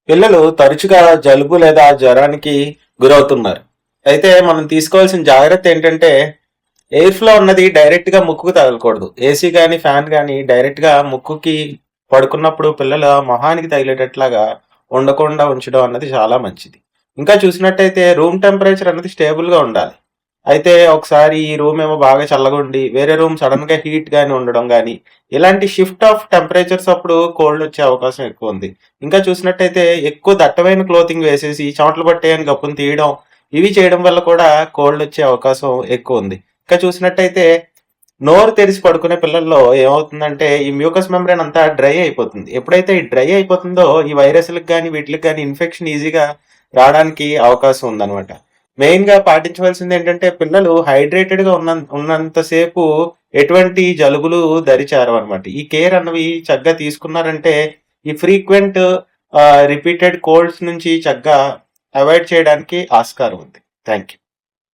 పిల్లలు తరచుగా జలుబు లేదా జ్వరానికి గురవుతున్నారు. అయితే మనం తీసుకోవాల్సిన జాగ్రత్త ఏంటంటే ఎయిర్ ఫ్లో ఉన్నది డైరెక్ట్ గా ముక్కుకు తగలకూడదు. ఏసీ గాని ఫ్యాన్ గాని డైరెక్ట్ గా ముక్కుకి పడుకున్నప్పుడు పిల్లల మొహానికి తగిలేటట్లాగా ఉండకుండా ఉంచడం అన్నది చాలా మంచిది. ఇంకా చూసినట్టయితే రూమ్ టెంపరేచర్ అనేది స్టేబుల్ గా ఉండాలి. అయితే ఒకసారి ఈ రూమ్ ఏమో బాగా చల్లగా ఉండి వేరే రూమ్ సడన్ గా హీట్ గాని ఉండడం గాని ఇలాంటి షిఫ్ట్ ఆఫ్ టెంపరేచర్స్ అప్పుడు కోల్డ్ వచ్చే అవకాశం ఎక్కువ ఉంది. ఇంకా చూసినట్టయితే ఎక్కువ దట్టమైన క్లోతింగ్ వేసేసి చెమటలు పట్టేయని గప్పును తీయడం ఇవి చేయడం వల్ల కూడా కోల్డ్ వచ్చే అవకాశం ఎక్కువ ఉంది. ఇంకా చూసినట్టయితే నోరు తెరిచి పడుకునే పిల్లల్లో ఏమవుతుందంటే ఈ మ్యూకస్ మెంబ్రేన్ అంతా డ్రై అయిపోతుంది. ఎప్పుడైతే ఈ డ్రై అయిపోతుందో ఈ వైరస్లకు కానీ వీటికి కానీ ఇన్ఫెక్షన్ ఈజీగా రావడానికి అవకాశం ఉందన్నమాట. మెయిన్ గా పాటించవలసింది ఏంటంటే పిల్లలు హైడ్రేటెడ్ గా ఉన్నంతసేపు ఎటువంటి జలుబులు దరిచారు అనమాట. ఈ కేర్ అన్నవి చక్కగా తీసుకున్నారంటే ఈ ఫ్రీక్వెంట్ రిపీటెడ్ కోల్డ్స్ నుంచి చక్కగా అవాయిడ్ చేయడానికి ఆస్కారం ఉంది. Thank you.